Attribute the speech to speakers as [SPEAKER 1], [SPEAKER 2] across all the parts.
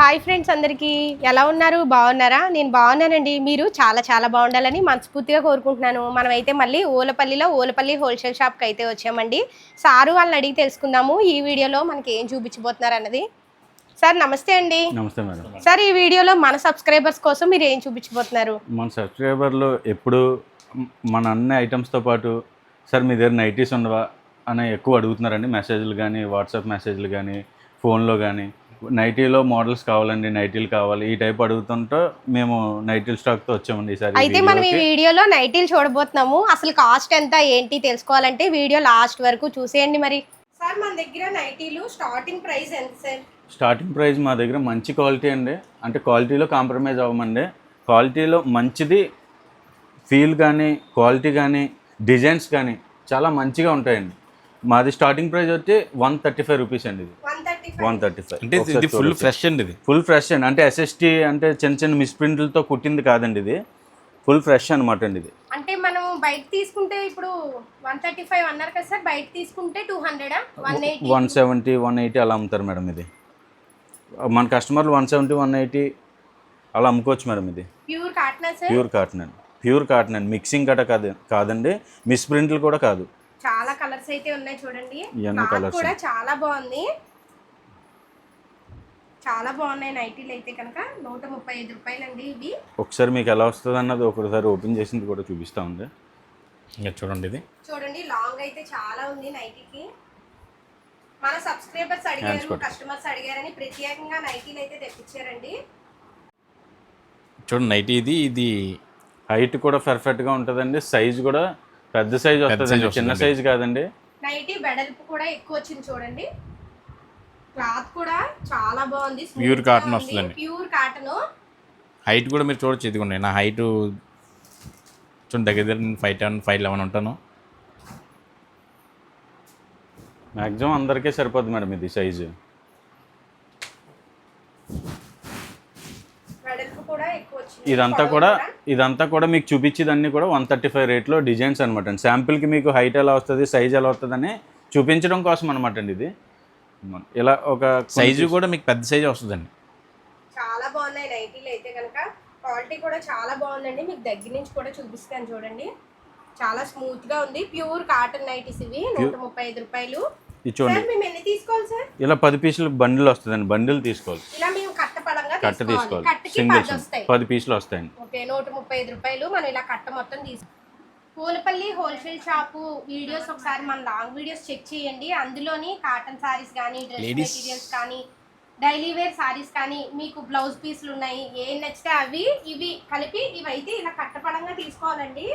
[SPEAKER 1] Hi friends, అందరికీ ఎలా ఉన్నారు? బాగున్నారా? నేను బాగున్నానండి. మీరు చాలా చాలా బాగుండాలని మనస్ఫూర్తిగా కోరుకుంటున్నాను. మనమైతే మళ్ళీ ఓలపల్లి హోల్సేల్ షాప్కి అయితే వచ్చామండి. సారు వాళ్ళని అడిగి తెలుసుకుందాము ఈ వీడియోలో మనకి ఏం చూపించబోతున్నారు అన్నది. సార్ నమస్తే అండి.
[SPEAKER 2] నమస్తే మేడం.
[SPEAKER 1] సార్, ఈ వీడియోలో మన సబ్స్క్రైబర్స్ కోసం మీరు ఏం చూపించబోతున్నారు?
[SPEAKER 2] మన సబ్స్క్రైబర్లు ఎప్పుడు మన అన్ని ఐటమ్స్తో పాటు సార్ మీ దగ్గర నైటీస్ ఉండవా అని ఎక్కువ అడుగుతున్నారండి. మెసేజ్లు కానీ, వాట్సాప్ మెసేజ్లు కానీ, ఫోన్లో కానీ నైటీలో మోడల్స్ కావాలండి, నైటీలు కావాలి ఈ టైప్ అడుగుతుంటే మేము నైటీల్ స్టాక్తో వచ్చామండి ఈసారి.
[SPEAKER 1] అయితే మనం ఈ వీడియోలో నైటీలు చూడబోతున్నాము. అసలు కాస్ట్ ఎంత ఏంటి తెలుసుకోవాలంటే వీడియో లాస్ట్ వరకు చూసేయండి. మరి సార్, మన దగ్గర నైటీలు స్టార్టింగ్ ప్రైస్ ఎంత సార్?
[SPEAKER 2] స్టార్టింగ్ ప్రైస్ మా దగ్గర మంచి క్వాలిటీ అండి. అంటే క్వాలిటీలో కాంప్రమైజ్ అవ్వమండి. క్వాలిటీలో మంచిది, ఫీల్ కానీ, క్వాలిటీ కానీ, డిజైన్స్ కానీ చాలా మంచిగా ఉంటాయండి. మాది స్టార్టింగ్ ప్రైస్ వచ్చి 135 రూపీస్ అండి. ఇది 135
[SPEAKER 3] అంటే ఇది ఫుల్ ఫ్రెష్ అండి. ఇది
[SPEAKER 2] ఫుల్ ఫ్రెష్ అండి. అంటే ఎస్ఎస్టీ అంటే చిన్న చిన్న మిస్ప్రింట్లతో కుట్టింది కాదండి, ఇది ఫుల్ ఫ్రెష్ అనమాట అండి. ఇది
[SPEAKER 1] అంటే మనం బయట తీసుకుంటే ఇప్పుడు 135 అన్నారు కదా సార్, బయట తీసుకుంటే 200,
[SPEAKER 2] 170, 180 అలా అమ్ముతారు మేడం. ఇది మన కస్టమర్లు 170, 180 అలా అమ్ముకోవచ్చు మేడం. ఇది
[SPEAKER 1] pure cotton sir?
[SPEAKER 2] Pure cotton అండి. ప్యూర్ కాటన్ అండి. మిక్సింగ్ కట కాదండి, మిస్ప్రింట్లు కూడా కాదు.
[SPEAKER 1] చాలా కలర్స్ అయితే ఉన్నాయి చూడండి.
[SPEAKER 2] ఇవన్నీ కలర్స్
[SPEAKER 1] కూడా చాలా బాగుంది. చాలా బాగున్నాయి నైటీలు అయితే కనుక 135 రూపాయలండి ఇవి.
[SPEAKER 2] ఒకసారి మీకు ఎలా వస్తుంది అన్నది ఒకసారి ఓపెన్ చేసింది కూడా చూపిస్తా ఉంది.
[SPEAKER 3] ఇంకా చూడండి, ఇది
[SPEAKER 1] చూడండి లాంగ్ అయితే చాలా ఉంది నైటీకి. మన సబ్స్క్రైబర్స్ అడిగారు, కస్టమర్స్ అడిగారని ప్రత్యేకంగా నైటీలు అయితే తెప్పించారండి.
[SPEAKER 3] చూడండి నైటీ ఇది
[SPEAKER 2] హైట్ కూడా పర్ఫెక్ట్గా ఉంటుందండి. సైజ్ కూడా పెద్ద సైజ్ వస్తుంది, చిన్న సైజ్ కాదండి.
[SPEAKER 1] నైటీ వెడల్పు కూడా ఎక్కువ వచ్చింది చూడండి. క్లాత్ కూడా చాలా బాగుంది.
[SPEAKER 3] ప్యూర్ కాటన్ వస్తుందండి.
[SPEAKER 1] Pure cotton.
[SPEAKER 3] హైట్ కూడా మీరు చూడొచ్చు. ఇదిగోండి నా హైట్ చూడండి, దగ్గర నేను 5'10", 5'11" ఉంటాను.
[SPEAKER 2] మ్యాక్సిమం అందరికీ సరిపోద్ది మేడం ఇది సైజు. ఇదంతా కూడా మీకు చూపించేదన్నీ కూడా 135 రేట్లో డిజైన్స్ అనమాట అండి. శాంపిల్కి మీకు హైట్ ఎలా వస్తుంది, సైజ్ ఎలా వస్తుంది అని చూపించడం కోసం అనమాట అండి. ఇది ఇలా ఒక
[SPEAKER 3] సైజు కూడా మీకు పెద్ద సైజు వస్తుందండి.
[SPEAKER 1] చాలా బాగున్నాయి నైటీలు అయితే కనుక. క్వాలిటీ కూడా చాలా బాగుందండి. మీకు దగ్గర నుంచి కూడా చూపిస్తాను చూడండి. చాలా స్మూత్ గా ఉంది. ప్యూర్ కాటన్ నైటీస్ ఇవి 135 రూపాయలు.
[SPEAKER 2] చూడండి,
[SPEAKER 1] మేము ఎన్ని తీసుకోవాలి సార్?
[SPEAKER 2] ఇలా 10 పీసులు బండిల్ వస్తుందండి. బండిల్ తీసుకోవాలి.
[SPEAKER 1] ఇలా మేము
[SPEAKER 2] కట్ట తీసుకోవాలి. సింగిల్స్ 10 పీసులు వస్తాయండి.
[SPEAKER 1] ఓకే, 135 రూపాయలు. మనం ఇలా కట్ట మొత్తం తీసుకోవాలి. పూలపల్లి హోల్సేల్ షాపు వీడియోస్ ఒకసారి మన లాంగ్ వీడియోస్ చెక్ చేయండి. అందులోని కాటన్ సారీస్ కానీ, డ్రెస్ మెటీరియల్స్ కానీ, డైలీ వేర్ సారీస్ కానీ, మీకు బ్లౌజ్ పీసులు ఉన్నాయి. ఏం నచ్చితే అవి ఇవి కలిపి ఇవైతే ఇలా కట్టపడంగా తీసుకోవాలండి.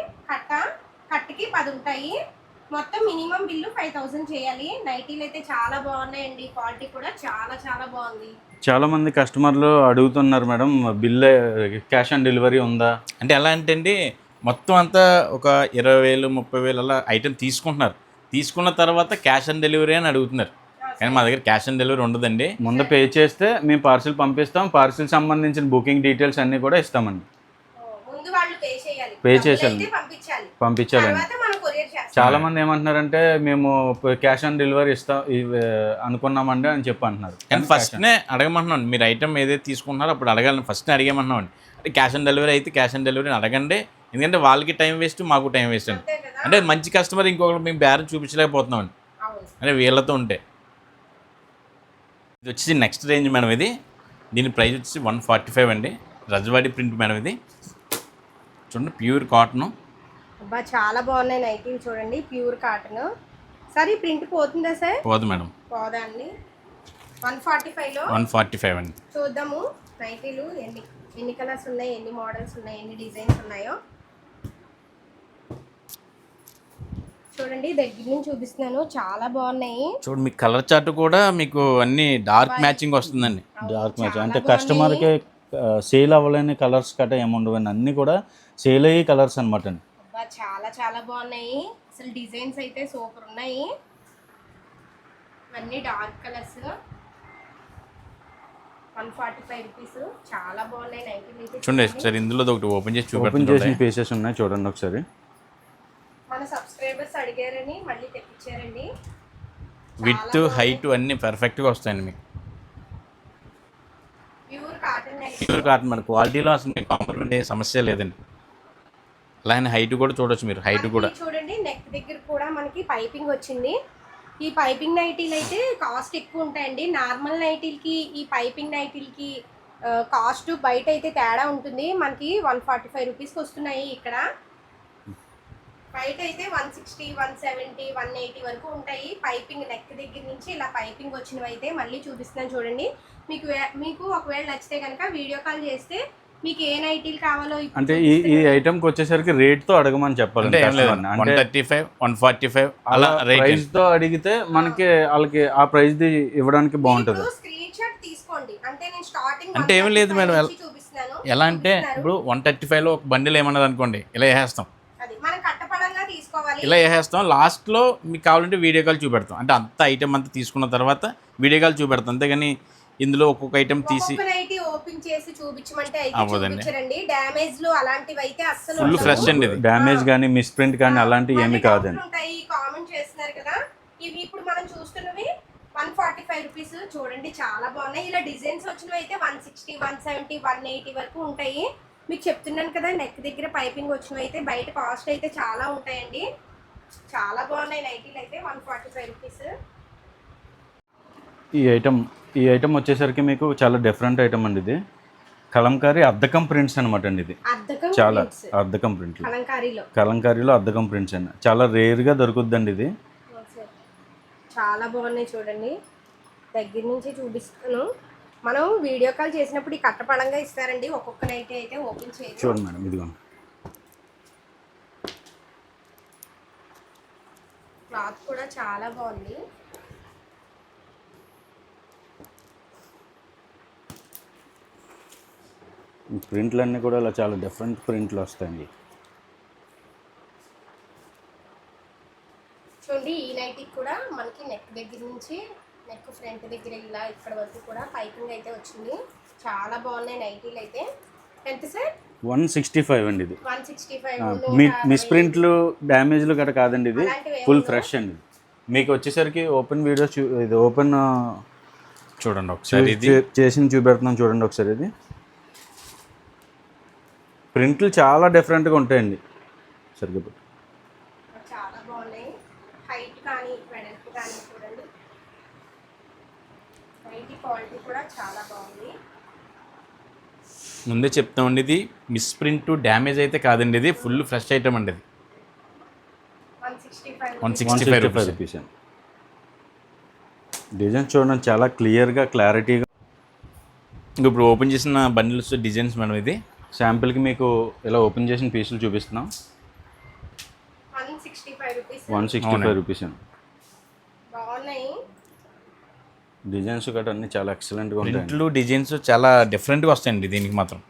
[SPEAKER 1] కట్టకి 10 ఉంటాయి. మొత్తం మినిమం బిల్లు 5000 చేయాలి. నైటీలు అయితే చాలా బాగున్నాయండి. క్వాలిటీ కూడా చాలా చాలా బాగుంది.
[SPEAKER 2] చాలా మంది కస్టమర్లు అడుగుతున్నారు madam, bill cash on delivery ఉందా
[SPEAKER 3] అంటే. ఎలా అంటే అండి, మొత్తం అంతా ఒక 20,000, 30,000 అలా ఐటెం తీసుకుంటున్నారు. తీసుకున్న తర్వాత క్యాష్ ఆన్ డెలివరీ అని అడుగుతున్నారు. కానీ మా దగ్గర క్యాష్ ఆన్ డెలివరీ ఉండదండి.
[SPEAKER 2] ముందు పే చేస్తే మేము పార్సిల్ పంపిస్తాం. పార్సిల్ సంబంధించిన బుకింగ్ డీటెయిల్స్ అన్నీ కూడా ఇస్తామండి. పే చేసేయాలి, పంపించాలండి. చాలా మంది ఏమంటున్నారంటే మేము క్యాష్ ఆన్ డెలివరీ ఇస్తాం అనుకున్నామండి అని చెప్పి అంటున్నారు.
[SPEAKER 3] కానీ ఫస్ట్నే అడగమంటున్నాం. మీరు ఐటమ్ ఏదైతే తీసుకుంటున్నారో అప్పుడు అడగాలని ఫస్ట్నే అడిగేమంటున్నామండి. అంటే క్యాష్ ఆన్ డెలివరీ అయితే క్యాష్ ఆన్ డెలివరీ అడగండి. ఎందుకంటే వాళ్ళకి టైం వేస్ట్, మాకు టైం వేస్ట్ అండి. అంటే మంచి కస్టమర్ ఇంకొకరు మేము బేరం చూపించలేకపోతున్నామండి అంటే వీళ్ళతో ఉంటే. ఇది వచ్చేసి నెక్స్ట్ రేంజ్ మేడం. దీని ప్రైస్ వచ్చేసి 145 అండి. Rajwadi print madam. ఇది చూడండి, ప్యూర్ కాటన్.
[SPEAKER 1] అబ్బా, చాలా బాగున్నాయి నైటీలు చూడండి. Pure cotton. సార్, ఈ ప్రింట్ పోతుందా సార్?
[SPEAKER 3] పోదు మేడం.
[SPEAKER 1] పోదా అండి. 145లో
[SPEAKER 3] 145 అండి.
[SPEAKER 1] చూద్దాము నైటీలు ఎన్ని కలర్స్ ఉన్నాయి, ఎన్ని మోడల్స్ ఉన్నాయి, ఎన్ని డిజైన్స్ ఉన్నాయో చూడండి. దగ్గర నుంచి చూపిస్తున్నాను. చాలా బాగున్నాయి.
[SPEAKER 3] చూడండి, మీ కలర్ చార్ట్ కూడా మీకు అన్ని డార్క్ మ్యాచింగ్ వస్తుందండి.
[SPEAKER 2] డార్క్ మ్యాచింగ్ అంటే కస్టమర్కి సేల్ అవ్వలేని కలర్స్ కట్ట ఏముండవండి. అన్నీ కూడా సేల్ అయ్యే కలర్స్ అనమాట అండి.
[SPEAKER 1] చాలా చాలా బాగున్నాయి. అసలు డిజైన్స్ అయితే సూపర్ ఉన్నాయి. ఇవన్నీ డార్క్ కలర్స్. 145 రూపీస్. చాలా బాగున్నాయి నైటీలు అయితే.
[SPEAKER 3] చూడండి ఒకసారి ఇందులో ఒకటి ఓపెన్ చేసి
[SPEAKER 2] ఓపెన్ చేసిన పీసెస్ ఉన్నాయి చూడండి ఒకసారి.
[SPEAKER 1] మన సబ్స్క్రైబర్స్ అడిగారని మళ్ళీ తెప్పించారండి.
[SPEAKER 3] విత్ హైట్ అన్నీ పర్ఫెక్ట్గా వస్తాయండి మీకు.
[SPEAKER 1] Pure cotton nightie.
[SPEAKER 3] Pure cotton మన క్వాలిటీలో అసలు మీకు కాంప్రమైజ్ అయ్యే సమస్య లేదండి. అలానే హైట్ కూడా చూడొచ్చు మీరు, హైట్ కూడా
[SPEAKER 1] చూడండి నెక్ దగ్గర కూడా మనకి పైపింగ్ వచ్చింది. ఈ పైపింగ్ నైటీలు అయితే కాస్ట్ ఎక్కువ ఉంటాయండి. నార్మల్ నైటీలకి ఈ పైపింగ్ నైటీలకి కాస్ట్ బయట అయితే తేడా ఉంటుంది. మనకి 145 రూపీస్కి వస్తున్నాయి. ఇక్కడ బయట అయితే 160, 170, 180 వరకు ఉంటాయి. పైపింగ్ నెక్ దగ్గర నుంచి ఇలా పైపింగ్ వచ్చినవి అయితే మళ్ళీ చూపిస్తున్నాను చూడండి. మీకు ఒకవేళ నచ్చితే కనుక వీడియో కాల్ చేస్తే మీకు ఏ నైటీలు కావాలో
[SPEAKER 2] అంటే ఈ ఐటమ్కి వచ్చేసరికి రేట్తో అడగమని చెప్పాలి.
[SPEAKER 3] అంటే 135, 145 అలా
[SPEAKER 2] ప్రైస్తో అడిగితే మనకి వాళ్ళకి ఆ ప్రైస్ది ఇవ్వడానికి బాగుంటుంది.
[SPEAKER 1] స్క్రీన్ షాట్ తీసుకోండి. అంటే నేను స్టార్టింగ్
[SPEAKER 3] అంటే ఏమీ లేదు మేడం,
[SPEAKER 1] చూపిస్తున్నాను.
[SPEAKER 3] ఎలా అంటే ఇప్పుడు 135లో ఒక బండిల్ ఏమన్నది అనుకోండి, ఇలా వేసేస్తాం,
[SPEAKER 1] అది మనం కట్టపడంగా తీసుకోవాలి.
[SPEAKER 3] ఇలా వేసేస్తాం. లాస్ట్లో మీకు కావాలంటే వీడియో కాల్ చూపెడతాం. అంటే అంత ఐటమ్ అంతా తీసుకున్న తర్వాత వీడియో కాల్ చూపెడతాం. అంతేగాని ఇందులో ఒక్కొక్క ఐటమ్ తీసి
[SPEAKER 1] ఓపెన్ చేసి చూపించమంటే చూపించరండి. డ్యామేజ్ లు అలాంటివి అయితే అస్సలు
[SPEAKER 3] ఫుల్ ఫ్రెష్ అండి. ఇది
[SPEAKER 2] డ్యామేజ్ కానీ మిస్ ప్రింట్ కానీ అలాంటివి ఏమి కాదండి.
[SPEAKER 1] ఉంటాయి. కామెంట్ చేస్తున్నారు కదా, ఇవి ఇప్పుడు మనం చూస్తున్నవి 145 రూపీస్. చూడండి చాలా బాగున్నాయి. ఇలా డిజైన్స్ వచ్చినవి అయితే 160, 170, 180 వరకు ఉంటాయి. మీకు చెప్తున్నాను కదా, నెక్ దగ్గర పైపింగ్ వచ్చినవి అయితే బయట కాస్ట్ అయితే చాలా ఉంటాయండి. చాలా బాగున్నాయి నైటీలు అయితే 145 రూపీస్.
[SPEAKER 2] ఈ ఐటమ్ వచ్చేసరికి మీకు చాలా డిఫరెంట్ ఐటమ్ అండి. ఇది కలంకారీ అద్దకం ప్రింట్స్ అనమాట అండి. ఇది చాలా అద్దకం ప్రింట్లు, కలంకారీలో అద్దకం ప్రింట్స్ అండి. చాలా రేర్గా దొరుకుద్దండి ఇది.
[SPEAKER 1] చాలా బాగున్నాయి చూడండి. దగ్గర నుంచి చూపిస్తాను. మనం వీడియో కాల్ చేసినప్పుడు ఈ కట్టపడంగా ఇస్తారండి. ఒక్కొక్క నైట్ అయితే ఓపెన్ చేయండి.
[SPEAKER 2] చూడండి మేడం, ఇదిగో
[SPEAKER 1] క్లాత్ కూడా చాలా బాగుంది.
[SPEAKER 2] ప్రింట్లు అన్నీ కూడా ఇలా చాలా డిఫరెంట్ ప్రింట్లు వస్తాయండి.
[SPEAKER 1] చూడండి ఈ నైటీకి కూడా మనకి నెక్ దగ్గర నుంచి నెక్ ఫ్రంట్ దగ్గర ఇలా ఇక్కడ వరకు కూడా పైపింగ్ అయితే వచ్చింది. చాలా బాగున్నాయి నైటీలు అయితే. ఎంత సార్?
[SPEAKER 2] 165 అండి. ఇది
[SPEAKER 1] 165.
[SPEAKER 2] మిస్ ప్రింట్లు డ్యామేజ్లు గట్రా కాదండి. ఇది ఫుల్ ఫ్రెష్ అండి. మీకు వచ్చేసరికి ఓపెన్ వీడియో ఇది ఓపెన్
[SPEAKER 3] చూడండి ఒకసారి, ఇది
[SPEAKER 2] చేసి చూపెడుతున్నాం చూడండి ఒకసారి. ఇది ప్రింట్లు చాలా డిఫరెంట్గా ఉంటాయండి. సరిగ్గా
[SPEAKER 1] చాలా బాగున్నాయి. హైట్ కానీ వెడల్పు కానీ చూడండి. నైటీ క్వాలిటీ కూడా చాలా బాగుంది.
[SPEAKER 3] ముందే చెప్తామండి, ఇది మిస్ ప్రింట్ డ్యామేజ్ అయితే కాదండి. ఇది ఫుల్ ఫ్రెష్ ఐటమ్ అండి. ఇది
[SPEAKER 1] 165
[SPEAKER 2] రూపీస్ అండి. డిజైన్స్ చూడండి చాలా క్లియర్గా క్లారిటీగా.
[SPEAKER 3] ఇప్పుడు ఓపెన్ చేసిన బండిల్స్ డిజైన్స్ మనం ఇది
[SPEAKER 2] శాంపిల్కి మీకు ఇలా ఓపెన్ చేసిన పీసులు చూపిస్తున్నాం. 165 రూపీస్ అండి.
[SPEAKER 1] బాగున్నాయి
[SPEAKER 2] డిజైన్స్ గట్రా అన్నీ చాలా ఎక్సలెంట్గా ఉంటాయి.
[SPEAKER 3] ప్రింట్లు డిజైన్స్ చాలా డిఫరెంట్గా వస్తాయండి దీనికి మాత్రం.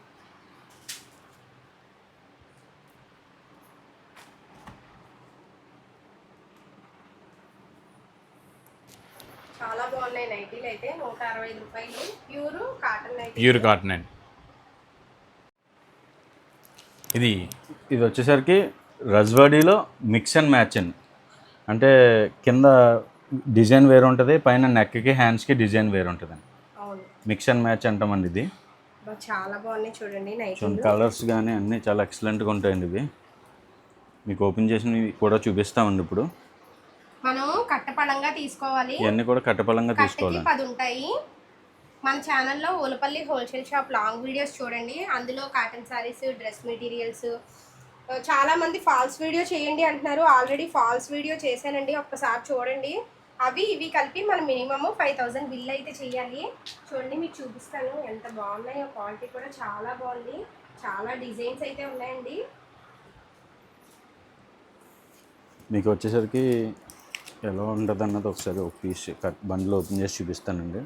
[SPEAKER 1] చాలా బాగున్నాయి నైటీలు అయితే. 165 రూపాయలు. Pure cotton nightie.
[SPEAKER 3] Pure cotton అండి. ఇది
[SPEAKER 2] వచ్చేసరికి రజ్వాడీలో మిక్స్ అండ్ మ్యాచ్ అండి. అంటే కింద డిజైన్ వేరు ఉంటుంది, పైన నెక్కి హ్యాండ్స్కి డిజైన్ వేరు ఉంటుందండి. మిక్స్ అండ్ మ్యాచ్ అంటామండి. ఇది
[SPEAKER 1] చాలా బాగున్నాయి చూడండి.
[SPEAKER 2] కలర్స్ కానీ అన్నీ చాలా ఎక్సలెంట్గా ఉంటాయండి. ఇవి మీకు ఓపెన్ చేసినవి కూడా చూపిస్తామండి. ఇప్పుడు
[SPEAKER 1] మనం కట్టపడంగా తీసుకోవాలి.
[SPEAKER 2] ఇవన్నీ కూడా కట్టపడంగా తీసుకోవాలి.
[SPEAKER 1] 10 ఉంటాయి. మన ఛానల్లో Olapalli wholesale shop long videos చూడండి. అందులో కాటన్ సారీస్, డ్రెస్ మెటీరియల్స్, చాలామంది ఫాల్స్ వీడియో చేయండి అంటున్నారు. ఆల్రెడీ ఫాల్స్ వీడియో చేశానండి, ఒక్కసారి చూడండి. అవి ఇవి కలిపి మనం మినిమమ్ 5000 బిల్ అయితే చేయాలి. చూడండి మీకు చూపిస్తాను ఎంత బాగున్నాయో. క్వాలిటీ కూడా చాలా బాగుంది. చాలా డిజైన్స్ అయితే ఉన్నాయండి.
[SPEAKER 2] మీకు వచ్చేసరికి ఎలా ఉంటుంది అన్నది ఒకసారి ఒక పీస్ బండిలో ఓపెన్ చేసి చూపిస్తానండి.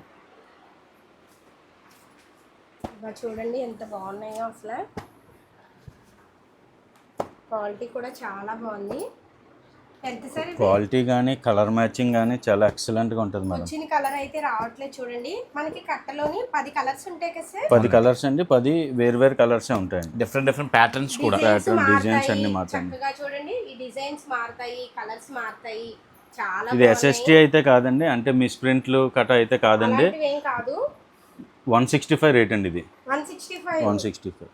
[SPEAKER 1] చూడండి ఎంత బాగున్నాయో. అసలు క్వాలిటీ కూడా చాలా బాగుంది. ఎంత సరే
[SPEAKER 2] క్వాలిటీ కానీ కలర్ మ్యాచింగ్ కానీ చాలా ఎక్సలెంట్గా ఉంటుంది మేడం.
[SPEAKER 1] వచ్చిన కలర్ అయితే రావట్లేదు చూడండి. మనకి కట్టలోని 10 కలర్స్ ఉంటాయి కదా సార్.
[SPEAKER 2] 10 కలర్స్ అండి. 10 వేరు కలర్సే ఉంటాయండి.
[SPEAKER 3] డిఫరెంట్ ప్యాటర్న్స్ కూడా.
[SPEAKER 2] డిజైన్స్ అన్ని మారుతాయి.
[SPEAKER 1] చక్కగా చూడండి ఈ డిజైన్స్ మారుతాయి, కలర్స్ మారుతాయి. చాలా
[SPEAKER 2] ఇది ఎస్ఎస్టీ అయితే కాదండి. అంటే మిస్ ప్రింట్లు కట అయితే కాదండి.
[SPEAKER 1] ఏం కాదు.
[SPEAKER 2] 165 రేట్ అండి ఇది.
[SPEAKER 1] 165.
[SPEAKER 2] 165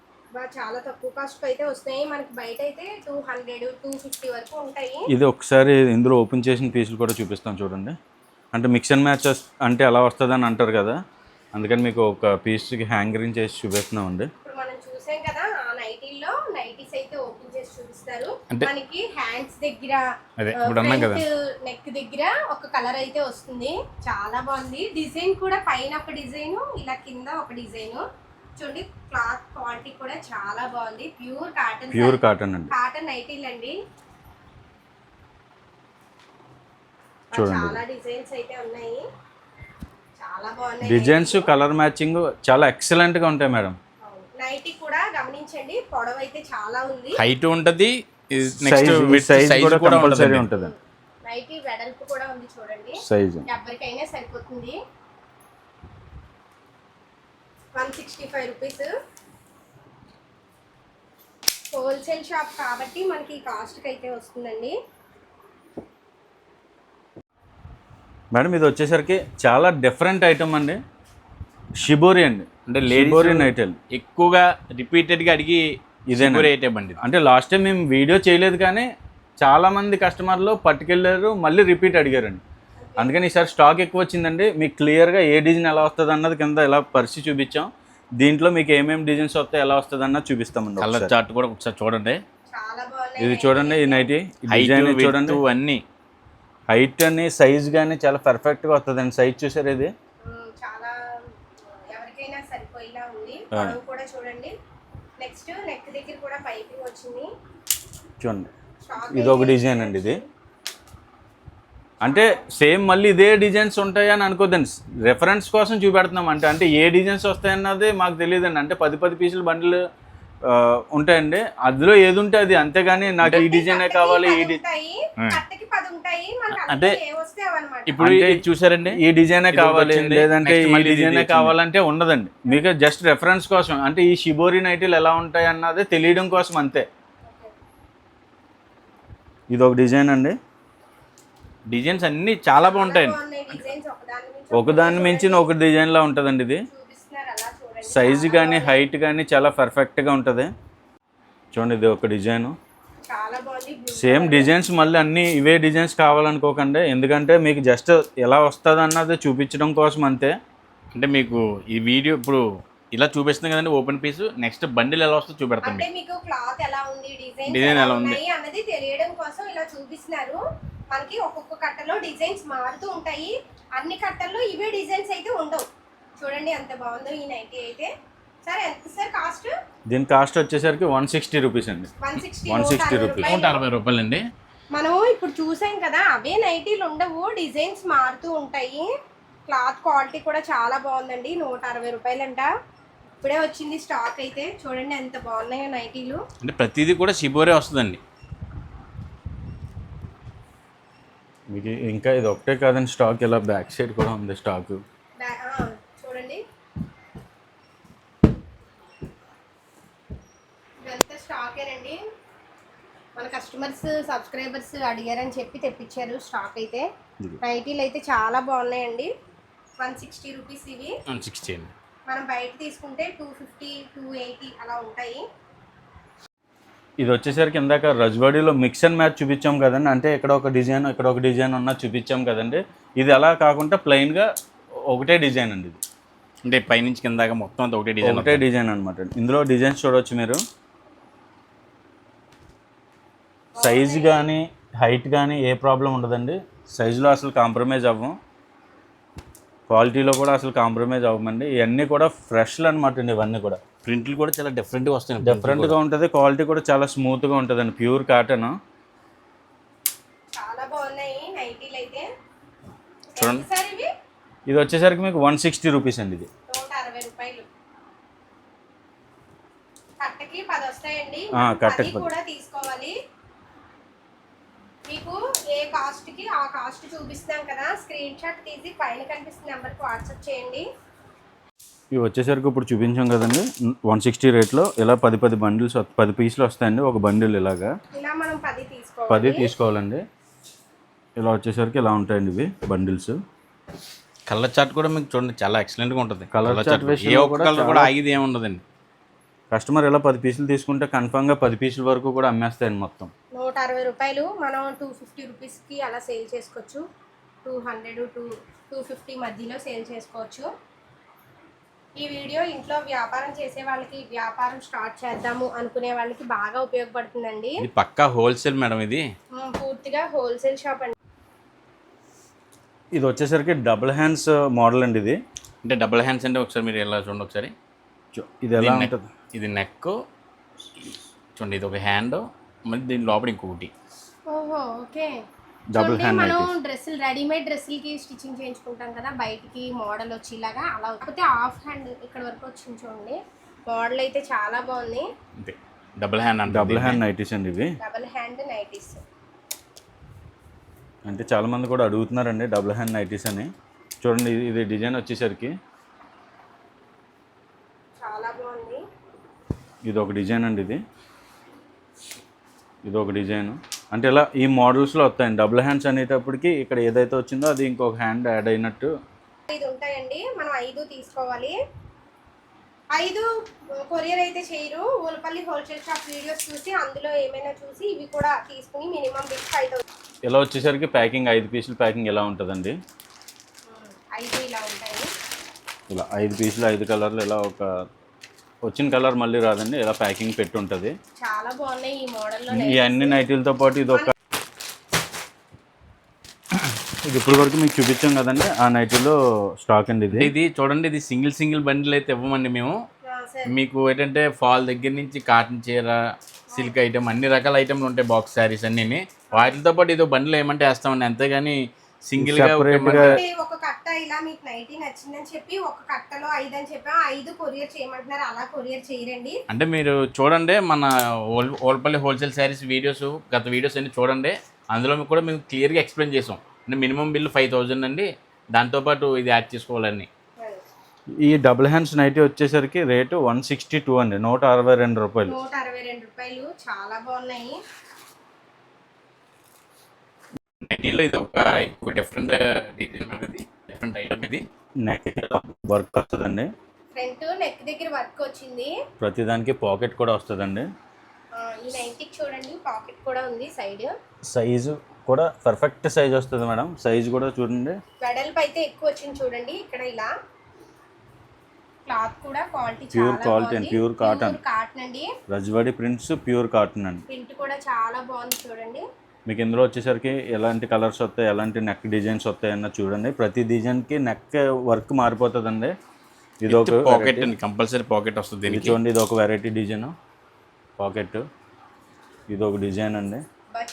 [SPEAKER 1] చాలా తక్కువ కాస్ట్ అయితే వస్తాయి మనకి. బయట అయితే 200 250 వరకు ఉంటాయి.
[SPEAKER 2] ఇది ఒకసారి ఇందులో ఓపెన్ చేసిన పీసులు కూడా చూపిస్తాను చూడండి. అంటే మిక్స్ అండ్ మ్యాచ్ అంటే ఎలా వస్తుందని అంటారు కదా, అందుకని మీకు ఒక పీస్కి హ్యాంగరింగ్ చేసి చూపిస్తున్నామండి.
[SPEAKER 1] ఇప్పుడు మనం చూసాం కదా ఆ నైటీల్లో నైటీస్ అయితే ఓపెన్ చేసి చూపిస్తారు. మనకి హ్యాండ్స్ దగ్గర నెక్ దగ్గర ఒక కలర్ అయితే వస్తుంది. చాలా బాగుంది. డిజైన్ కూడా పైన ఒక డిజైన్, ఇలా కింద ఒక డిజైన్. చూడండి క్లాత్ క్వాలిటీ కూడా చాలా బాగుంది. ప్యూర్ కాటన్ అండి. కాటన్ నైటీలు అండి. చాలా డిజైన్స్ అయితే ఉన్నాయి. చాలా బాగున్నాయి
[SPEAKER 2] డిజైన్స్, కలర్ మ్యాచింగ్ చాలా ఎక్సలెంట్ గా ఉంటాయి మేడం.
[SPEAKER 1] నైటీ కూడా గమనించండి, పొడవు అయితే చాలా ఉంది,
[SPEAKER 3] హైట్ ఉంటది,
[SPEAKER 2] సైజ్ కూడా కంపల్సరీ ఉంటది.
[SPEAKER 1] నైటీ వెడల్పు కూడా ఉంది చూడండి,
[SPEAKER 2] సైజ్
[SPEAKER 1] ఎవరికైనా సరిపోతుంది. 165 రూపీస్. హోల్సేల్ షాప్ కాబట్టి మనకి కాస్ట్కి అయితే వస్తుందండి.
[SPEAKER 2] మేడం ఇది వచ్చేసరికి చాలా డిఫరెంట్ ఐటమ్ అండి. షిబోరి అండి, అంటే లేడీస్ నైటల్
[SPEAKER 3] ఎక్కువగా రిపీటెడ్గా అడిగి ఇదే ఐటమ్ అండి.
[SPEAKER 2] అంటే లాస్ట్ టైం మేము వీడియో చేయలేదు కానీ చాలామంది కస్టమర్లు పట్టుకెళ్ళారు, మళ్ళీ రిపీట్ అడిగారండి. అందుకని ఈసారి స్టాక్ ఎక్కువ వచ్చిందండి. మీకు క్లియర్గా ఏ డిజైన్ ఎలా వస్తుంది అన్నది కింద ఎలా పరిచి చూపించాం. దీంట్లో మీకు ఏమేమి డిజైన్స్ వస్తాయి, ఎలా వస్తుంది అన్నది చూపిస్తామండి.
[SPEAKER 3] కలర్ చార్ట్ కూడా ఒకసారి చూడండి.
[SPEAKER 2] ఇది చూడండి, ఈ నైటీ డిజైన్ చూడండి,
[SPEAKER 3] అన్నీ
[SPEAKER 2] హైట్ అని సైజ్ కానీ చాలా పర్ఫెక్ట్గా వస్తుందండి. సైజ్ చూసారు, ఇది
[SPEAKER 1] చాలా ఎవరికైనా సరిపోయేలా ఉంది. పొడవు కూడా చూడండి. నెక్స్ట్ నెక్ దగ్గర కూడా పైపింగ్ వచ్చింది
[SPEAKER 2] చూడండి. ఇది ఒక డిజైన్ అండి. ఇది అంటే సేమ్ మళ్ళీ ఇదే డిజైన్స్ ఉంటాయని అనుకోద్దండి, రెఫరెన్స్ కోసం చూపెడుతున్నాం. అంటే ఏ డిజైన్స్ వస్తాయన్నది మాకు తెలియదండి. అంటే 10 పీసులు బండిల్ ఉంటాయండి, అందులో ఏది ఉంటే అది, అంతేగాని నాకు ఈ డిజైనే కావాలి, ఈ
[SPEAKER 3] అంటే ఇప్పుడు చూసారండి
[SPEAKER 2] ఈ డిజైనే కావాలి లేదంటే ఈ డిజైనే కావాలంటే ఉండదండి. మీకు జస్ట్ రెఫరెన్స్ కోసం, అంటే ఈ షిబోరి నైటీలు ఎలా ఉంటాయి అన్నది తెలియడం కోసం అంతే. ఇది ఒక డిజైన్ అండి.
[SPEAKER 3] డిజైన్స్ అన్ని చాలా బాగుంటాయండి,
[SPEAKER 2] ఒకదాన్ని మించిన ఒక డిజైన్లా ఉంటుందండి. ఇది సైజు కానీ హైట్ కానీ చాలా పర్ఫెక్ట్గా ఉంటుంది. చూడండి, ఇది ఒక డిజైను. సేమ్ డిజైన్స్ మళ్ళీ అన్నీ ఇవే డిజైన్స్ కావాలనుకోకండి, ఎందుకంటే మీకు జస్ట్ ఎలా వస్తుంది అన్నది చూపించడం కోసం అంతే.
[SPEAKER 3] అంటే మీకు ఈ వీడియో ఇప్పుడు ఇలా చూపిస్తుంది కదండి ఓపెన్ పీస్, నెక్స్ట్ బండిల్ ఎలా వస్తుందో చూపెడతాం.
[SPEAKER 1] అంటే మీకు క్లాత్ ఎలా ఉంది, డిజైన్ ఎలా ఉంది అన్నది తెలియడం కోసం ఇలా చూపిస్తున్నారు. మనకి ఒక్కొక్క కట్టలో డిజైన్స్ మారుతూ ఉంటాయి, అన్ని కట్టల్లో ఇవే డిజైన్స్ అయితే ఉండవు. చూడండి ఎంత బాగుందో ఈ నైటీ అయితే. సార్ ఎంత సార్ కాస్ట్?
[SPEAKER 2] దీని కాస్ట్ వచ్చేసరికి 160 రూపీస్ అండి. 160 రూపీస్,
[SPEAKER 3] 160 రూపాయలు అండి.
[SPEAKER 1] మనం ఇప్పుడు చూసాం కదా, అవే నైటీలు ఉండవు, డిజైన్స్ మారుతూ ఉంటాయి. క్లాత్ క్వాలిటీ కూడా చాలా బాగుందండి. 160 రూపాయలంట. ఇప్పుడే వచ్చింది స్టాక్ అయితే. చూడండి ఎంత బాగున్నాయో నైటీలు.
[SPEAKER 3] అంటే ప్రతిదీ కూడా షిబోరే వస్తుందండి
[SPEAKER 2] మీకు. ఇంకా ఇది ఒకటే కాదండి స్టాక్, ఇలా బ్యాక్ సైడ్ కూడా ఉంది స్టాక్.
[SPEAKER 1] చూడండి ఇదంతా స్టాకేనండి. మన కస్టమర్స్ సబ్స్క్రైబర్స్ అడిగారని చెప్పి తెప్పించారు స్టాక్ అయితే. నైటీలు అయితే చాలా బాగున్నాయండి. 160 రూపీస్ ఇవి.
[SPEAKER 3] 160 అండి.
[SPEAKER 1] మనం బయట తీసుకుంటే 250 280 అలా ఉంటాయి.
[SPEAKER 2] ఇది వచ్చేసరికి ఇందాక రజ్వాడీలో మిక్స్ అండ్ మ్యాచ్ చూపించాం కదండి, అంటే ఇక్కడ ఒక డిజైన్ ఉన్నది చూపించాం కదండి. ఇది అలా కాకుండా ప్లెయిన్గా ఒకటే డిజైన్ అండి. ఇది
[SPEAKER 3] అంటే పైనుంచి కిందాక మొత్తం అంతా ఒకటే
[SPEAKER 2] డిజైన్ అనమాట. ఇందులో డిజైన్స్ చూడవచ్చు మీరు. సైజ్ కానీ హైట్ కానీ ఏ ప్రాబ్లం ఉండదండి. సైజులో అసలు కాంప్రమైజ్ అవ్వం, క్వాలిటీలో కూడా అసలు కాంప్రమైజ్ అవ్వమండి. ఇవన్నీ కూడా ఫ్రెష్లు అనమాట అండి. ఇవన్నీ కూడా
[SPEAKER 3] ప్రింట్లు కూడా చాలా డిఫరెంట్గా వస్తాయి,
[SPEAKER 2] డిఫరెంట్గా ఉంటుంది. క్వాలిటీ కూడా చాలా స్మూత్గా ఉంటుందండి, ప్యూర్ కాటన్.
[SPEAKER 1] చాలా బాగున్నాయి నైటీలు అయితే.
[SPEAKER 3] చూడండి,
[SPEAKER 2] ఇది వచ్చేసరికి మీకు 160 రూపీస్ అండి. ఇది
[SPEAKER 1] 160 రూపాయలు. కట్టకి 10 వస్తాయండి.
[SPEAKER 2] కట్టకి
[SPEAKER 1] 10 కూడా తీసుకోవాలి. మీకు ఏ కాస్ట్కి ఆ కాస్ట్ చూపిస్తున్నాం కదా, స్క్రీన్ షాట్ తీసి పైన కనిపిస్తున్న నెంబర్కి వాట్సాప్ చేయండి.
[SPEAKER 2] ఇవి వచ్చేసరికి ఇప్పుడు చూపించాం కదండి 160 రేట్లో. ఇలా 10 బండిల్స్ 10 పీసులు వస్తాయండి ఒక బండిల్. ఇలా
[SPEAKER 1] మనం 10
[SPEAKER 2] తీసుకోవాలండి. ఇలా వచ్చేసరికి ఇలా ఉంటాయండి ఇవి బండిల్స్.
[SPEAKER 3] కలర్ చార్ట్ కూడా మీకు చూడండి చాలా ఎక్సలెంట్గా ఉంటుంది.
[SPEAKER 2] Colour
[SPEAKER 3] కలర్
[SPEAKER 2] chart
[SPEAKER 3] చార్ట్ ఏ
[SPEAKER 2] విషయంలో
[SPEAKER 3] ఒక్క
[SPEAKER 2] కూడా
[SPEAKER 3] కలర్ కూడా
[SPEAKER 2] చాలా-
[SPEAKER 3] ఆగిది ఏమి ఉండదండి.
[SPEAKER 2] కస్టమర్ ఇలా 10 పీసులు తీసుకుంటే కన్ఫామ్గా 10 పీసుల వరకు కూడా అమ్మేస్తాయండి మొత్తం.
[SPEAKER 1] 160 రూపాయలు మనం 250 రూపీస్కి అలా సేల్ చేసుకోవచ్చు. 200 to 250 మధ్యలో సేల్ చేసుకోవచ్చు. ఈ వీడియో ఇంట్లో వ్యాపారం చేసే వాళ్ళకి, వ్యాపారం స్టార్ట్ చేద్దాము అనుకునే వాళ్ళకి బాగా ఉపయోగపడుతుందండి.
[SPEAKER 3] ఇది పక్కా హోల్సేల్ మేడం. ఇది
[SPEAKER 1] పూర్తిగా హోల్సేల్ షాప్ అండి.
[SPEAKER 2] ఇది వచ్చేసరికి డబుల్ హ్యాండ్స్ మోడల్ అండి ఇది.
[SPEAKER 3] అంటే డబుల్ హ్యాండ్స్ అంటే ఒకసారి మీరు ఎలా చూడండి ఒకసారి.
[SPEAKER 2] ఇది ఎలా
[SPEAKER 3] ఇది
[SPEAKER 2] ఉంటుంది?
[SPEAKER 3] ఇది నెక్ చూడండి, ఇది ఒక హ్యాండ్, మళ్ళీ దీని లోపల ఇంకొకటి.
[SPEAKER 1] ఓహో ఓకే.
[SPEAKER 2] డబుల్
[SPEAKER 1] చూడండి,
[SPEAKER 2] హ్యాండ్
[SPEAKER 1] మనం
[SPEAKER 2] నైటీస్.
[SPEAKER 1] డ్రెస్సులు రెడీమేడ్ డ్రెస్సులకి స్టిచ్చింగ్ చేయించుకుంటాం కదా, బయటికి మోడల్ వచ్చేలాగా అలా. కాకపోతే హాఫ్ హ్యాండ్ ఇక్కడ వరకు వచ్చింది చూడండి. మోడల్ అయితే చాలా బాగుంది.
[SPEAKER 3] అంతే డబుల్ హ్యాండ్ అంటే
[SPEAKER 2] డబుల్ హ్యాండ్ నైటీస్ అండి ఇవి.
[SPEAKER 1] Double hand nighties.
[SPEAKER 2] అంటే చాలామంది కూడా అడుగుతున్నారండి డబుల్ హ్యాండ్ నైటీస్ అని. చూడండి ఇది డిజైన్ వచ్చేసరికి
[SPEAKER 1] చాలా బాగుంది.
[SPEAKER 2] ఇది ఒక డిజైన్ అండి ఇది ఒక డిజైన్. అంటే ఇలా ఈ మోడల్స్లో వస్తాయండి. డబుల్ హ్యాండ్స్ అనేటప్పటికి ఇక్కడ ఏదైతే వచ్చిందో అది ఇంకొక హ్యాండ్ యాడ్ అయినట్టు.
[SPEAKER 1] 5 ఉంటాయండి, మనం 5 తీసుకోవాలి. 5 కొరియర్ అయితే చేయరు. ఊలపల్లి హోల్సేల్ షాప్ వీడియోస్ చూసి అందులో ఏమైనా చూసి ఇవి కూడా తీసుకుని మినిమం బిల్ 5,000.
[SPEAKER 2] ఇలా వచ్చేసరికి ప్యాకింగ్ 5 పీసుల ప్యాకింగ్ ఎలా ఉంటుందండి?
[SPEAKER 1] 5 ఇలా ఉంటాయి.
[SPEAKER 2] ఇలా 5 పీసులు 5 కలర్లు ఇలా ఒక వచ్చిన కలర్ మళ్ళీ రాదండి, ఇలా ప్యాకింగ్ పెట్టి ఉంటుంది.
[SPEAKER 1] చాలా బాగున్నాయి ఈ మోడల్లో.
[SPEAKER 2] ఈ అన్ని నైటీలతో పాటు ఇది ఒక ఇది ఇప్పుడు వరకు మీకు చూపించాం కదండి, ఆ నైటీలో స్టాక్ అండి ఇది.
[SPEAKER 3] ఇది చూడండి, ఇది సింగిల్ బండిల్ అయితే ఇవ్వమండి మేము.
[SPEAKER 1] సరే.
[SPEAKER 3] మీకు ఏంటంటే ఫాల్ దగ్గర నుంచి కాటన్ చీర, సిల్క్ ఐటమ్, అన్ని రకాల ఐటమ్లు ఉంటాయి, బాక్స్ శారీస్ అన్నీ. వాటితో పాటు ఇదో బండిల్ ఏమంటే వేస్తామండి, అంతేగాని సింగిల్గా
[SPEAKER 2] Separate-గా
[SPEAKER 1] ఒక కట్ట ఇలా మీకు నైటీ నచ్చిందని చెప్పి ఒక కట్టలో 5 అని చెప్పాము, 5 కొరియర్ చేయమంటున్నారు. అలా కొరియర్ చేయరండి.
[SPEAKER 3] అంటే మీరు చూడండి మన ఓల్పల్లి హోల్సేల్ శారీస్ వీడియోస్, గత వీడియోస్ అన్ని చూడండి. అందులో కూడా మేము క్లియర్గా ఎక్స్ప్లెయిన్ చేసాం. అంటే మినిమం బిల్ 5,000 అండి, దాంతోపాటు ఇది యాడ్ చేసుకోవాలని.
[SPEAKER 2] ఈ డబుల్ హ్యాండ్స్ నైటీ వచ్చేసరికి రేటు 162 అండి, 162 రూపాయలు.
[SPEAKER 1] 162 రూపాయలు. చాలా బాగున్నాయి.
[SPEAKER 3] నైటీలో ఇది ఒక డిఫరెంట్ ఐటమ్. ఇది
[SPEAKER 2] నెక్ వర్క్ వస్తుందండి,
[SPEAKER 1] ఫ్రంట్ నెక్ దగ్గర వర్క్ వచ్చింది.
[SPEAKER 2] ప్రతిదానికి పాకెట్ కూడా వస్తుందండి.
[SPEAKER 1] ఈ నైటీకి చూడండి పాకెట్ కూడా ఉంది సైడ్.
[SPEAKER 2] సైజు కూడా పర్ఫెక్ట్ సైజ్ వస్తుంది మేడం. సైజు కూడా చూడండి,
[SPEAKER 1] వెడల్పు అయితే ఎక్కువ వచ్చింది చూడండి. ఇక్కడ ఇలా క్లాత్ కూడా క్వాలిటీ
[SPEAKER 2] ప్యూర్
[SPEAKER 1] చాలా
[SPEAKER 2] క్వాలిటీ
[SPEAKER 1] బాగుంది.
[SPEAKER 2] అండి, ప్యూర్ కాటన్.
[SPEAKER 1] కాటన్ అండి.
[SPEAKER 2] రజ్వాడి ప్రింట్స్ ప్యూర్ కాటన్ అండి.
[SPEAKER 1] ప్రింట్ కూడా చాలా బాగుంది చూడండి.
[SPEAKER 2] మీకు ఇందులో వచ్చేసరికి ఎలాంటి కలర్స్ వస్తాయి, ఎలాంటి నెక్ డిజైన్స్ వస్తాయి అన్న చూడండి. ప్రతి డిజైన్కి నెక్ వర్క్ మారిపోతుందండి. ఇది ఒక
[SPEAKER 3] పాకెట్ అండి, కంపల్సరీ పాకెట్ వస్తుంది
[SPEAKER 2] ఇది
[SPEAKER 3] దీనికి.
[SPEAKER 2] చూడండి, ఇది ఒక వెరైటీ డిజైన్ పాకెట్. ఇది ఒక డిజైన్ అండి,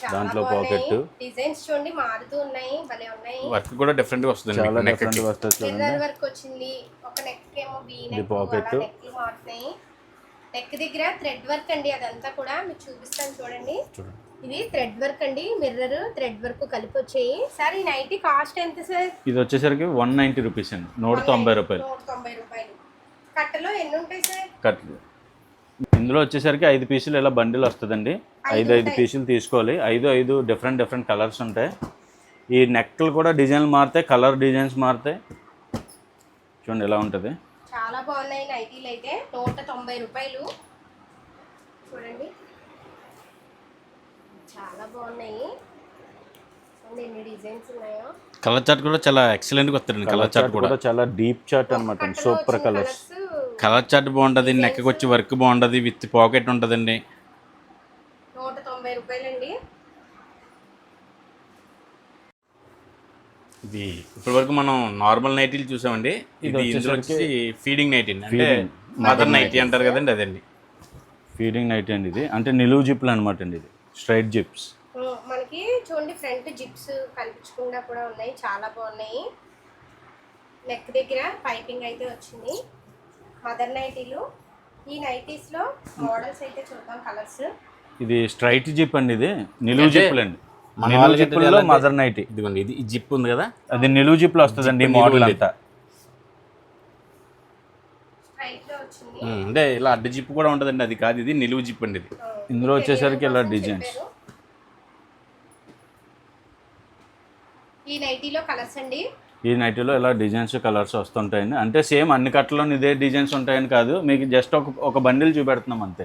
[SPEAKER 1] చాలా
[SPEAKER 2] దాంట్లో
[SPEAKER 1] బాగున్నాయి.
[SPEAKER 2] పాకెట్.
[SPEAKER 1] డిజైన్స్ చూడండి మారుతూ ఉన్నాయి, భలే ఉన్నాయి.
[SPEAKER 3] వర్క్ కూడా డిఫరెంట్ గా వస్తుంది
[SPEAKER 2] చాలా
[SPEAKER 3] నెక్
[SPEAKER 2] డిఫరెంట్ వస్తుంది చూడండి.
[SPEAKER 1] మిర్రర్ వర్క్ వచ్చింది. ఒక నెక్ ఏమో వీ నెక్,
[SPEAKER 2] pocket.
[SPEAKER 1] అలా నెక్లు మారుతున్నాయి. నెక్ దగ్గర థ్రెడ్ వర్క్ అండి, అదంతా కూడా మీకు చూపిస్తాను చూడండి.
[SPEAKER 3] చూడండి.
[SPEAKER 1] ఇది థ్రెడ్ వర్క్ అండి, మిర్రర్ థ్రెడ్ వర్క్ కలిపి వచ్చాయి. సార్ ఈ నైటీ కాస్ట్ ఎంత సార్?
[SPEAKER 2] ఇది వచ్చేసరికి 190 రూపీస్ అండి, 190 రూపాయలు.
[SPEAKER 1] 190 రూపాయలు. కట్టలో ఎన్ని ఉంటాయి సార్?
[SPEAKER 2] కట్లు ఇందులో వచ్చేసరికి 5 పీసులు ఇలా బండిల్ వస్తుందండి. 5 పీసులు తీసుకోవాలి. 5 డిఫరెంట్ కలర్స్ ఉంటాయి. ఈ నెక్లు కూడా డిజైన్లు మారుతాయి, కలర్ డిజైన్స్ మారుతాయి. చూడండి ఎలా ఉంటుంది.
[SPEAKER 1] చాలా బాగున్నాయి నైటీలు అయితే. 190 రూపాయలు. చూడండి చాలా బాగున్నాయి. చూడండి ఎన్ని డిజైన్స్ ఉన్నాయో.
[SPEAKER 3] కలర్ చార్ట్ కూడా చాలా ఎక్సలెంట్ గా వస్తుంది. కలర్ చార్ట్ కూడా
[SPEAKER 2] చాలా డీప్ చార్ట్ అనమాట, సూపర్ కలర్స్.
[SPEAKER 3] కలర్ చార్ట్ బాగుంటుంది, నెక్కి వచ్చి వర్క్ బాగుంటుంది, విత్ పాకెట్ ఉంటుందండి.
[SPEAKER 1] 190 రూపాయలండి.
[SPEAKER 3] ఇది ఇప్పటి వరకు మనం నార్మల్ నైటీలు చూసామండి. ఇది ఇందులో వచ్చి ఫీడింగ్ నైటీ అంటే మదర్ నైటీ అంటారు కదండి, అదండి
[SPEAKER 2] ఫీడింగ్ నైటీ అండి. ఇది అంటే నిలువు జిప్లు అనమాట అండి, ఇది స్ట్రైట్ జిప్స్.
[SPEAKER 1] మనకి చూడండి ఫ్రంట్ జిప్స్ కనిపించకుండా కూడా ఉన్నాయి, చాలా బాగున్నాయి. నెక్ దగ్గర పైపింగ్ అయితే వచ్చింది. మదర్ నైటీలు. ఈ నైటీస్లో మోడల్స్ అయితే చూద్దాం, కలర్స్.
[SPEAKER 2] ఇది స్ట్రైట్ జిప్ అండి, ఇది నిలువు జిప్లు అండి.
[SPEAKER 3] మన
[SPEAKER 2] నిలువు
[SPEAKER 3] వాళ్ళకి
[SPEAKER 2] జిప్పుల్లో మదర్ నైటీ.
[SPEAKER 3] ఇదిగోండి, ఇది ఈ జిప్ ఉంది కదా,
[SPEAKER 2] అది నిలువు జిప్లో వస్తుందండి. ఈ మోడల్ అంతా
[SPEAKER 1] స్ట్రైట్లో వచ్చింది.
[SPEAKER 3] అంటే ఇలా అడ్డ జిప్ కూడా ఉంటుందండి, అది కాదు, ఇది నిలువు జిప్ అండి. ఇది
[SPEAKER 2] ఇందులో వచ్చేసరికి ఇలా డిజైన్స్.
[SPEAKER 1] ఈ నైటీలో కలర్స్ అండి.
[SPEAKER 2] ఈ నైటీలో ఇలా డిజైన్స్ కలర్స్ వస్తుంటాయండి. అంటే సేమ్ అన్ని కట్టలో ఇదే డిజైన్స్ ఉంటాయని కాదు, మీకు జస్ట్ ఒక బండిల్ చూపెడుతున్నాం అంతే.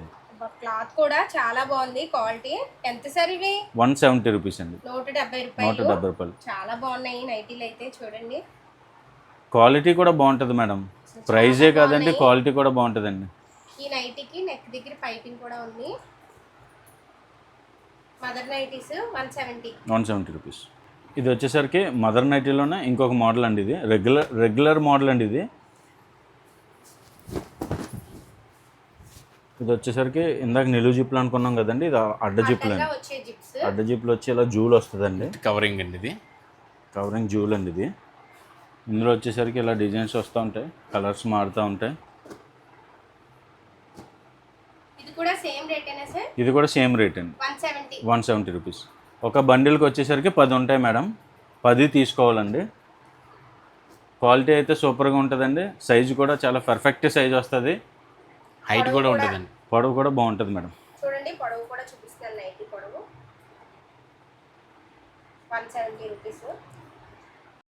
[SPEAKER 1] క్లాత్ కూడా చాలా బాగుంది, క్వాలిటీ. ఎంత సార్ ఇవి?
[SPEAKER 2] 170 రూపీస్ అండి.
[SPEAKER 1] 170
[SPEAKER 2] 170 రూపాయలు.
[SPEAKER 1] చాలా బాగున్నాయి నైటీలు అయితే, చూడండి.
[SPEAKER 2] క్వాలిటీ కూడా బాగుంటుంది మేడం, ప్రైజే కాదండి క్వాలిటీ కూడా బాగుంటుందండి.
[SPEAKER 1] ఈ నైటీకి నెక్ దగ్గర పైపింగ్ కూడా ఉంది. Mother nighties 170
[SPEAKER 2] rupees. ఇది వచ్చేసరికి మదర్ నైటీలోనే ఇంకొక మోడల్ అండి. ఇది రెగ్యులర్ మోడల్ అండి. ఇది వచ్చేసరికి ఇందాక నిలువు జిప్లు అనుకున్నాం కదండి, ఇది అడ్డ జిప్లు అండి. అడ్డ జిప్లు వచ్చి ఇలా జూలు వస్తుందండి.
[SPEAKER 3] కవరింగ్ అండి, ఇది
[SPEAKER 2] కవరింగ్ జూల్ అండి. ఇది ఇందులో వచ్చేసరికి ఇలా డిజైన్స్ వస్తూ ఉంటాయి, కలర్స్ మారుతూ ఉంటాయి.
[SPEAKER 1] ఇది కూడా సేమ్ రేటేనా సార్?
[SPEAKER 2] ఇది కూడా సేమ్ రేట్ అండి, 170 రూపీస్. ఒక బండిల్కి వచ్చేసరికి 10 ఉంటాయి మేడం, 10 తీసుకోవాలండి. క్వాలిటీ అయితే సూపర్గా ఉంటుందండి, సైజు కూడా చాలా పర్ఫెక్ట్ సైజ్ వస్తుంది,
[SPEAKER 3] హైట్ కూడా ఉంటుందండి,
[SPEAKER 2] పొడవు కూడా బాగుంటుంది మేడం.
[SPEAKER 1] చూడండి పొడవు కూడా చూపిస్తాను. నైటీ పొడవు 170 రూపీస్.